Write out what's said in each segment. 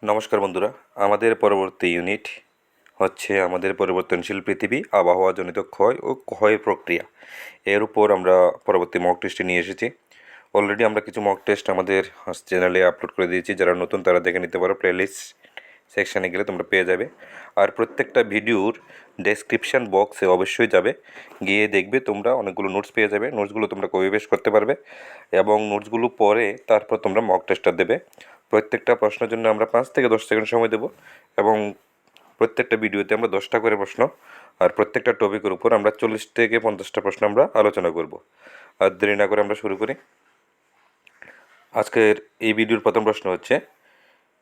নমস্কার বন্ধুরা, আমাদের পরবর্তী ইউনিট হচ্ছে আমাদের পরিবর্তনশীল পৃথিবী, আবহাওয়াজনিত ক্ষয় ও ক্ষয়ের প্রক্রিয়া। এর উপর আমরা পরবর্তী মক টেস্টে নিয়ে এসেছি। অলরেডি আমরা কিছু মক টেস্ট আমাদের চ্যানেলে আপলোড করে দিয়েছি। যারা নতুন তারা দেখে নিতে পারো, প্লেলিস্ট সেকশানে গেলে তোমরা পেয়ে যাবে। আর প্রত্যেকটা ভিডিওর ডেসক্রিপশান বক্সে অবশ্যই যাবে, গিয়ে দেখবে তোমরা অনেকগুলো নোটস পেয়ে যাবে। নোটসগুলো তোমরা কপি পেস্ট করতে পারবে এবং নোটসগুলো পরে তারপর তোমরা মক টেস্টটা দেবে। প্রত্যেকটা প্রশ্নের জন্য আমরা 5 থেকে 10 সেকেন্ড সময় দেবো এবং প্রত্যেকটা ভিডিওতে আমরা 10টা করে প্রশ্ন আর প্রত্যেকটা টপিকের উপর আমরা 40 থেকে 50টা প্রশ্ন আমরা আলোচনা করব। আর দেরি না করে আমরা শুরু করি। আজকের এই ভিডিওর প্রথম প্রশ্ন হচ্ছে,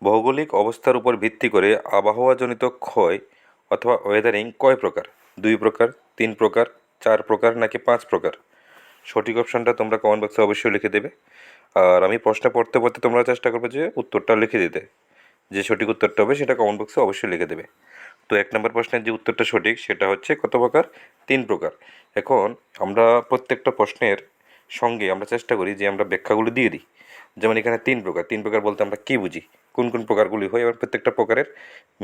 ভৌগোলিক অবস্থার উপর ভিত্তি করে আবহাওয়াজনিত ক্ষয় অথবা ওয়েদারিং কয় প্রকার? 2 প্রকার, 3 প্রকার, 4 প্রকার নাকি 5 প্রকার? সঠিক অপশানটা তোমরা কমেন্ট বক্সে অবশ্যই লিখে দেবে। আর আমি প্রশ্ন পড়তে পড়তে তোমরা চেষ্টা করবে যে উত্তরটা লিখে দিতে। যে সঠিক উত্তরটা হবে সেটা কমেন্ট বক্সে অবশ্যই লিখে দেবে। তো 1 নম্বর প্রশ্নের যে উত্তরটা সঠিক সেটা হচ্ছে কত প্রকার? 3 প্রকার। এখন আমরা প্রত্যেকটা প্রশ্নের সঙ্গে আমরা চেষ্টা করি যে আমরা ব্যাখ্যাগুলো দিয়ে দিই। যেমন এখানে 3 প্রকার। 3 প্রকার বলতে আমরা কী বুঝি, কোন কোন প্রকারগুলি হয় এবং প্রত্যেকটা প্রকারের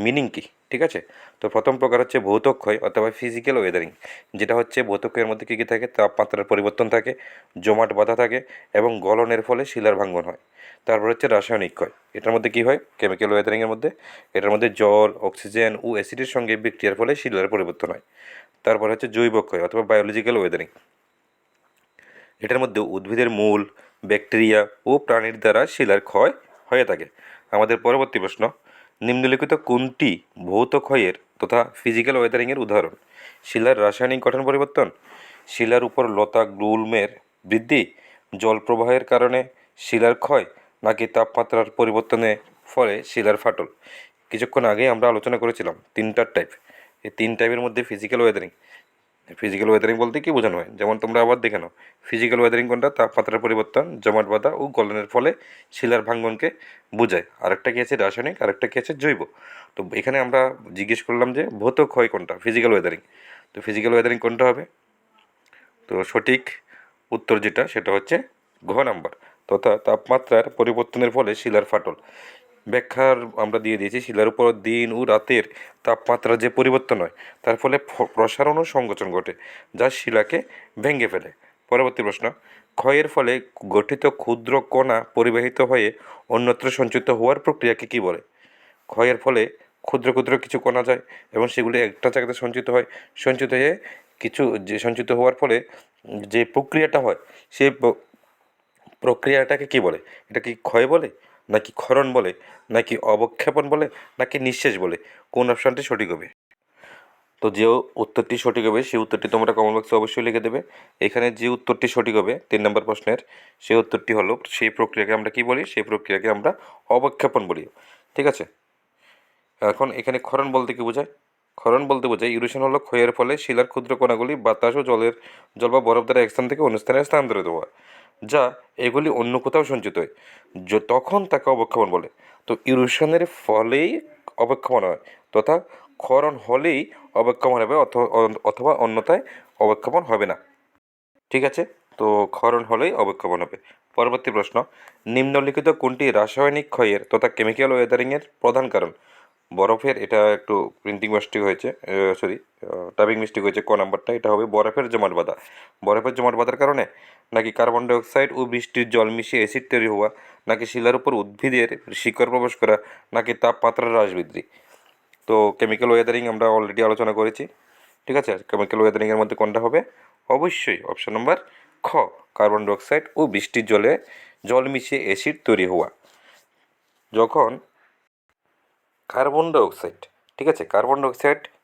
মিনিং কী, ঠিক আছে? তো প্রথম প্রকার হচ্ছে ভৌত ক্ষয় অথবা ফিজিক্যাল ওয়েদারিং, যেটা হচ্ছে ভৌত ক্ষয়ের মধ্যে কী কী থাকে? তাপমাত্রার পরিবর্তন থাকে, জমাট বাঁধা থাকে এবং গলনের ফলে শিলার ভাঙ্গন হয়। তারপর হচ্ছে রাসায়নিক ক্ষয়। এটার মধ্যে কী হয়? কেমিক্যাল ওয়েদারিংয়ের মধ্যে এটার মধ্যে জল, অক্সিজেন ও অ্যাসিডের সঙ্গে বিক্রিয়ার ফলে শিলার পরিবর্তন হয়। তারপর হচ্ছে জৈব ক্ষয় অথবা বায়োলজিক্যাল ওয়েদারিং। এটার মধ্যে উদ্ভিদের মূল, ব্যাকটেরিয়া ও প্রাণীর দ্বারা শিলার ক্ষয় হয়ে থাকে। আমাদের পরবর্তী প্রশ্ন, নিম্নলিখিত কোনটি ভৌত ক্ষয়ের তথা ফিজিক্যাল ওয়েদারিংয়ের উদাহরণ? শিলার রাসায়নিক গঠন পরিবর্তন, শিলার উপর লতা গুল্মের বৃদ্ধি, জল প্রবাহের কারণে শিলার ক্ষয় নাকি তাপমাত্রার পরিবর্তনের ফলে শিলার ফাটল? কিছুক্ষণ আগেই আমরা আলোচনা করেছিলাম 3টা টাইপ। এই 3 টাইপের মধ্যে ফিজিক্যাল ওয়েদারিং, ফিজিক্যাল ওয়েদারিং বলতে কী বোঝানো হয়? যেমন তোমরা আবার দেখে নাও, ফিজিক্যাল ওয়েদারিং কোনটা? তাপমাত্রার পরিবর্তন, জমাট বাঁধা ও গলনের ফলে শিলার ভাঙ্গনকে বোঝায়। আরেকটা কী আছে? রাসায়নিক। আরেকটা কী আছে? জৈব। তো এখানে আমরা জিজ্ঞেস করলাম যে ভৌত ক্ষয় কোনটা? Physical Wuthering. তো ফিজিক্যাল ওয়েদারিং কোনটা হবে? তো সঠিক উত্তর যেটা সেটা হচ্ছে ঘ নাম্বার, তথা তাপমাত্রার পরিবর্তনের ফলে শিলার ফাটল। ব্যাখ্যার আমরা দিয়ে দিয়েছি, শিলার উপর দিন ও রাতের তাপমাত্রার যে পরিবর্তন হয় তার ফলে প্রসারণ ও সংকোচন ঘটে, যা শিলাকে ভেঙে ফেলে। পরবর্তী প্রশ্ন, ক্ষয়ের ফলে গঠিত ক্ষুদ্র কণা পরিবাহিত হয়ে অন্যত্র সঞ্চিত হওয়ার প্রক্রিয়াকে কী বলে? ক্ষয়ের ফলে ক্ষুদ্র ক্ষুদ্র কিছু কণা যায় এবং সেগুলি একটা জায়গাতে সঞ্চিত হয়। সঞ্চিত হয়ে কিছু যে সঞ্চিত হওয়ার ফলে যে প্রক্রিয়াটা হয় সেই প্রক্রিয়াটাকে কী বলে? এটা কি ক্ষয় বলে, নাকি ক্ষরণ বলে, নাকি অবক্ষেপণ বলে, নাকি নিঃশেষ বলে? কোন অপশানটি সঠিক হবে? তো যে উত্তরটি সঠিক হবে সেই উত্তরটি তোমরা কমেন্ট বক্সে অবশ্যই লিখে দেবে। এখানে যে উত্তরটি সঠিক হবে 3 নম্বর প্রশ্নের, সেই উত্তরটি হলো, সেই প্রক্রিয়াকে আমরা কী বলি? সেই প্রক্রিয়াকে আমরা অবক্ষেপণ বলি, ঠিক আছে? এখন এখানে ক্ষরণ বলতে কী বোঝায়? ক্ষরণ বলতে বোঝায় ইরোশন হলো ক্ষয়ের ফলে শিলার ক্ষুদ্র কণাগুলি বাতাস ও জল বা বরফ দ্বারা এক স্থান থেকে অন্য স্থানে স্থানান্তরিত হওয়া, যা এগুলি অন্য কোথাও সঞ্চিত হয়, তখন তাকে অবক্ষেপণ বলে। তো ইরোশনের ফলেই অবক্ষেপণ হয়, তথা ক্ষরণ হলেই অবক্ষেপণ হবে অথবা অন্যথায় অবক্ষেপণ হবে না, ঠিক আছে? তো ক্ষরণ হলেই অবক্ষেপণ হবে। পরবর্তী প্রশ্ন, নিম্নলিখিত কোনটি রাসায়নিক ক্ষয়ের তথা কেমিক্যাল ওয়েদারিংয়ের প্রধান কারণ? বরফের, এটা একটু প্রিন্টিং মিস্টেক হয়েছে, সরি টাইপিং মিস্টেক হয়েছে, ক নাম্বারটা এটা হবে বরফের জমাট বাঁধা। বরফের জমাট বাঁধার কারণে, নাকি কার্বন ডাইঅক্সাইড ও বৃষ্টির জল মিশিয়ে অ্যাসিড তৈরি হওয়া, নাকি শিলার উপর উদ্ভিদের শিকড় প্রবেশ করা, নাকি তাপমাত্রার হ্রাস বৃদ্ধি? তো কেমিক্যাল ওয়েদারিং আমরা অলরেডি আলোচনা করেছি, ঠিক আছে? কেমিক্যাল ওয়েদারিংয়ের মধ্যে কোনটা হবে? অবশ্যই অপশন নম্বর খ, কার্বন ডাইঅক্সাইড ও বৃষ্টির জল মিশিয়ে অ্যাসিড তৈরি হওয়া। যখন কার্বন ডাইঅক্সাইড, ঠিক আছে,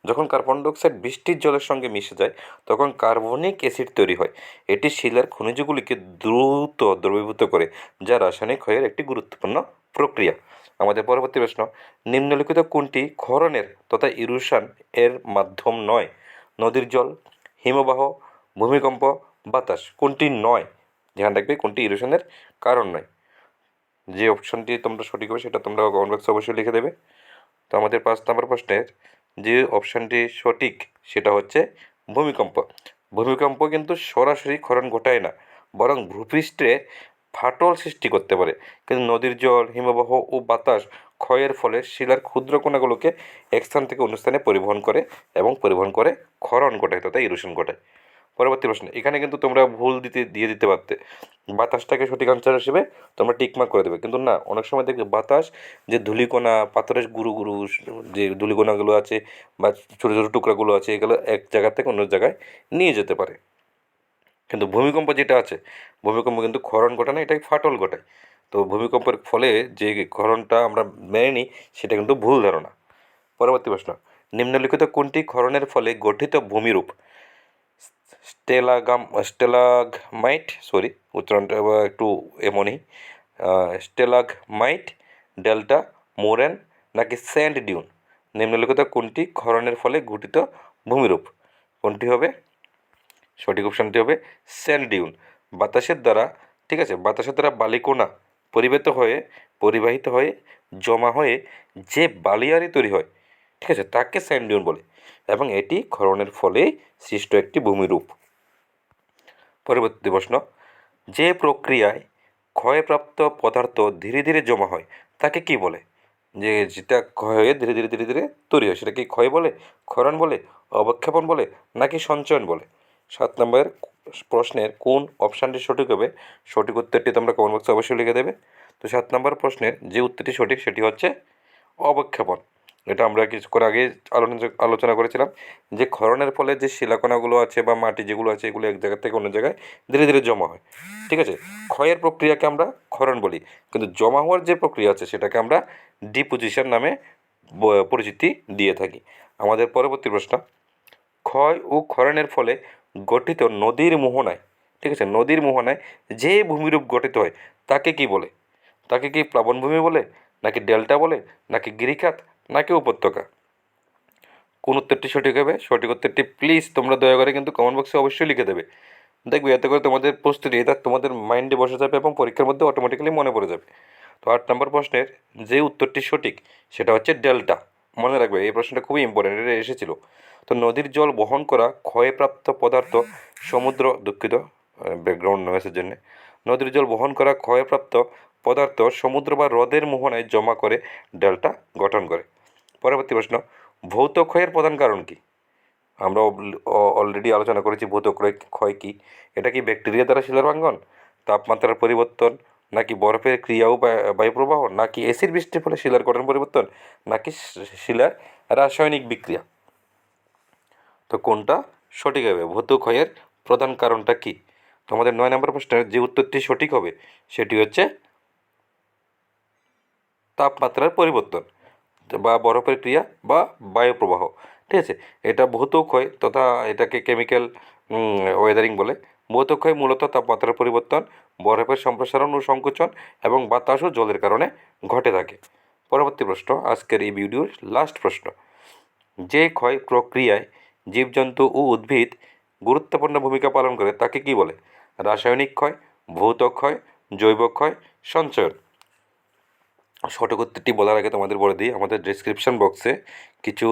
যখন কার্বন ডাইঅক্সাইড বৃষ্টির জলের সঙ্গে মিশে যায় তখন কার্বনিক অ্যাসিড তৈরি হয়। এটি শিলার খনিজগুলিকে দ্রুত দ্রবীভূত করে, যা রাসায়নিক ক্ষয়ের একটি গুরুত্বপূর্ণ প্রক্রিয়া। আমাদের পরবর্তী প্রশ্ন, নিম্নলিখিত কোনটি ক্ষরণের তথা ইরোশন এর মাধ্যম নয়? নদীর জল, হিমবাহ, ভূমিকম্প, বাতাস। কোনটি নয়? ধ্যান রাখবে, কোনটি ইরোশনের কারণ নয়। যে অপশনটি তোমরা সঠিক হবে সেটা তোমরা কমেন্ট বক্সে অবশ্যই লিখে দেবে। তো আমাদের 5 নম্বর প্রশ্নের যে অপশানটি সঠিক সেটা হচ্ছে ভূমিকম্প। ভূমিকম্প কিন্তু সরাসরি ক্ষরণ ঘটায় না, বরং ভূপৃষ্ঠে ফাটল সৃষ্টি করতে পারে। কিন্তু নদীর জল, হিমবাহ ও বাতাস ক্ষয়ের ফলে শিলার ক্ষুদ্র কণাগুলোকে এক স্থান থেকে অন্য স্থানে পরিবহন করে এবং পরিবহন করে ক্ষরণ ঘটায় তথা ইরোশন ঘটায়। পরবর্তী প্রশ্ন, এখানে কিন্তু তোমরা ভুল দিয়ে দিতে পারতে, বাতাসটাকে সঠিক আনসার হিসেবে তোমরা টিকমার্ক করে দেবে, কিন্তু না, অনেক সময় দেখবে বাতাস যে ধূলিকণা, পাথরের গুরু গুরু যে ধূলিকণাগুলো আছে বা ছোটো ছোটো টুকরাগুলো আছে, এগুলো এক জায়গা থেকে অন্য জায়গায় নিয়ে যেতে পারে। কিন্তু ভূমিকম্প যেটা আছে, ভূমিকম্প কিন্তু ক্ষরণ ঘটায় না, এটাই ফাটল ঘটায়। তো ভূমিকম্পের ফলে যে ক্ষরণটা আমরা মেনে নিই সেটা কিন্তু ভুল ধারণা। পরবর্তী প্রশ্ন, নিম্নলিখিত কোনটি ক্ষরণের ফলে গঠিত ভূমিরূপ? স্টেলাগমাইট, সরি উচ্চারণটা একটু এমনই, স্টেলাগমাইট, ডেল্টা, মোরেন নাকি স্যান্ড ডিউন? নিম্নলিখিত কোনটি ক্ষরণের ফলে গঠিত ভূমিরূপ? কোনটি হবে? সঠিক অপশানটি হবে স্যান্ড ডিউন। বাতাসের দ্বারা, ঠিক আছে, বাতাসের দ্বারা বালিকণা পরিবাহিত হয়ে জমা হয়ে যে বালিয়াড়ি তৈরি হয়, ঠিক আছে, তাকে স্যান্ড ডিউন বলে এবং এটি ক্ষরণের ফলে সৃষ্ট একটি ভূমিরূপ। পরবর্তী প্রশ্ন, যে প্রক্রিয়ায় ক্ষয়প্রাপ্ত পদার্থ ধীরে ধীরে জমা হয় তাকে কি বলে? যেটা ক্ষয় হয়ে ধীরে ধীরে ধীরে ধীরে তৈরি হয় সেটা কি ক্ষয় বলে, ক্ষরণ বলে, অবক্ষেপণ বলে নাকি সঞ্চয়ন বলে? 7 নম্বরের প্রশ্নের কোন অপশানটি সঠিক হবে? সঠিক উত্তরটি তোমরা কমেন্ট বক্সে অবশ্যই লিখে দেবে। তো 7 নম্বর প্রশ্নের যে উত্তরটি সঠিক সেটি হচ্ছে অবক্ষেপণ। এটা আমরা কিছুক্ষণ আগে আলোচনা করেছিলাম যে ক্ষরণের ফলে যে শিলাকণাগুলো আছে বা মাটি যেগুলো আছে এগুলো এক জায়গা থেকে অন্য জায়গায় ধীরে ধীরে জমা হয়, ঠিক আছে। ক্ষয়ের প্রক্রিয়াকে আমরা ক্ষরণ বলি, কিন্তু জমা হওয়ার যে প্রক্রিয়া আছে সেটাকে আমরা ডিপোজিশন নামে পরিচিতি দিয়ে থাকি। আমাদের পরবর্তী প্রশ্ন, ক্ষয় ও ক্ষরণের ফলে গঠিত নদীর মোহনায়, ঠিক আছে, নদীর মোহনায় যে ভূমিরূপ গঠিত হয় তাকে কি বলে? তাকে কি প্লাবনভূমি বলে, নাকি ডেল্টা বলে, নাকি গিরিখাত, নাকি উপত্যকা? কোন উত্তরটি সঠিক হবে? সঠিক উত্তরটি প্লিজ তোমরা দয়া করে কিন্তু কমেন্ট বক্সে অবশ্যই লিখে দেবে। দেখবে এতে করে তোমাদের প্রস্তুতি এটা তোমাদের মাইন্ডে বসে যাবে এবং পরীক্ষার মধ্যে অটোমেটিক্যালি মনে পড়ে যাবে। তো 8 নম্বর প্রশ্নের যে উত্তরটি সঠিক সেটা হচ্ছে ডেল্টা। মনে রাখবে এই প্রশ্নটা খুবই ইম্পর্টেন্ট, এটা এসেছিল। তো নদীর জল বহন করা ক্ষয়প্রাপ্ত পদার্থ দুঃখিত ব্যাকগ্রাউন্ড নয়েসের জন্য, নদীর জল বহন করা ক্ষয়প্রাপ্ত পদার্থ সমুদ্র বা হ্রদের মোহনায় জমা করে ডেল্টা গঠন করে। পরবর্তী প্রশ্ন, ভৌত ক্ষয়ের প্রধান কারণ কি? আমরা অলরেডি আলোচনা করেছি ভৌত ক্ষয় কী। এটা কি ব্যাকটেরিয়া দ্বারা শিলার ভাঙ্গন, তাপমাত্রার পরিবর্তন, নাকি বরফের ক্রিয়া ও বায়ুপ্রবাহ, নাকি অ্যাসিড বৃষ্টির ফলে শিলার গঠন পরিবর্তন, নাকি শিলার রাসায়নিক বিক্রিয়া? তো কোনটা সঠিক হবে? ভৌত ক্ষয়ের প্রধান কারণটা কি? তোমাদের 9 নম্বর প্রশ্নের যে উত্তরটি সঠিক হবে সেটি হচ্ছে তাপমাত্রার পরিবর্তন বা বরফের ক্রিয়া বা বায়ুপ্রবাহ, ঠিক আছে। এটা ভৌত ক্ষয় তথা এটাকে কেমিক্যাল ওয়েদারিং বলে। ভৌত ক্ষয় মূলত তাপমাত্রার পরিবর্তন, বরফের সম্প্রসারণ ও সংকোচন এবং বাতাস ও জলের কারণে ঘটে থাকে। পরবর্তী প্রশ্ন, আজকের এই ভিডিওর লাস্ট প্রশ্ন, যে ক্ষয় প্রক্রিয়ায় জীবজন্তু ও উদ্ভিদ গুরুত্বপূর্ণ ভূমিকা পালন করে তাকে কি বলে? রাসায়নিক ক্ষয়, ভৌত ক্ষয়, জৈব ক্ষয়, সঞ্চয়ন? সঠিক উত্তরটি বলার আগে তোমাদের বলে দিই, আমাদের ডেসক্রিপশন বক্সে কিছু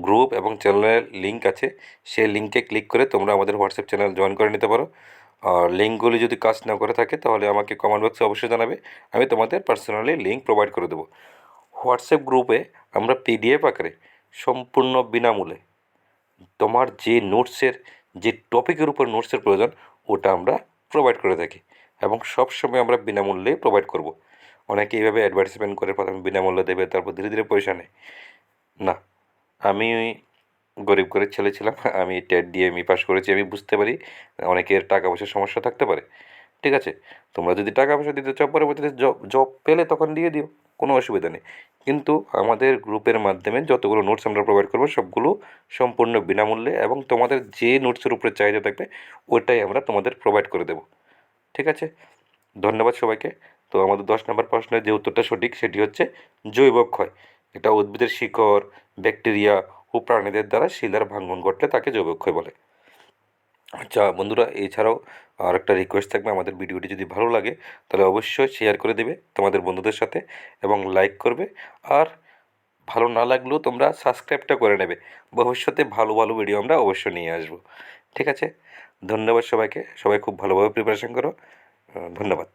গ্রুপ এবং চ্যানেলের লিঙ্ক আছে, সেই লিঙ্কে ক্লিক করে তোমরা আমাদের হোয়াটসঅ্যাপ চ্যানেল জয়েন করে নিতে পারো। আর লিঙ্কগুলি যদি কাজ না করে থাকে তাহলে আমাকে কমেন্ট বক্সে অবশ্যই জানাবে, আমি তোমাদের পার্সোনালি লিঙ্ক প্রোভাইড করে দেবো। হোয়াটসঅ্যাপ গ্রুপে আমরা পিডিএফ আকারে সম্পূর্ণ বিনামূল্যে তোমার যে নোটসের, যে টপিকের উপর নোটসের প্রয়োজন ওটা আমরা প্রোভাইড করে থাকি এবং সবসময় আমরা বিনামূল্যে প্রোভাইড করব। অনেকে এইভাবে অ্যাডভার্টাইজমেন্ট করে প্রথমে বিনামূল্যে দেবে তারপর ধীরে ধীরে পয়সা নেয়। না, আমি গরিব ঘরের ছেলে ছিলাম, আমি টেট দিয়ে এমই পাস করেছি, আমি বুঝতে পারি অনেকের টাকা পয়সার সমস্যা থাকতে পারে, ঠিক আছে। তোমরা যদি টাকা পয়সা দিতে চাও পরবর্তীতে জব পেলে তখন দিয়ে দিও, কোনো অসুবিধা নেই। কিন্তু আমাদের গ্রুপের মাধ্যমে যতগুলো নোটস আমরা প্রোভাইড করবো সবগুলো সম্পূর্ণ বিনামূল্যে এবং তোমাদের যে নোটসের উপরে চাহিদা থাকবে ওইটাই আমরা তোমাদের প্রোভাইড করে দেবো, ঠিক আছে। ধন্যবাদ সবাইকে। তো আমাদের 10 নম্বর প্রশ্নের যে উত্তরটা সঠিক সেটি হচ্ছে জৈব ক্ষয়। এটা উদ্ভিদের শিকড়, ব্যাকটেরিয়া ও প্রাণীদের দ্বারা শিলার ভাঙন ঘটলে তাকে জৈব ক্ষয় বলে। আচ্ছা বন্ধুরা, এছাড়াও আর একটা রিকোয়েস্ট থাকবে, আমাদের ভিডিওটি যদি ভালো লাগে তাহলে অবশ্যই শেয়ার করে দেবে তোমাদের বন্ধুদের সাথে এবং লাইক করবে। আর ভালো না লাগলেও তোমরা সাবস্ক্রাইবটা করে নেবে, ভবিষ্যতে ভালো ভালো ভিডিও আমরা অবশ্যই নিয়ে আসবো, ঠিক আছে। ধন্যবাদ সবাইকে, সবাই খুব ভালোভাবে প্রিপারেশন করো। ধন্যবাদ।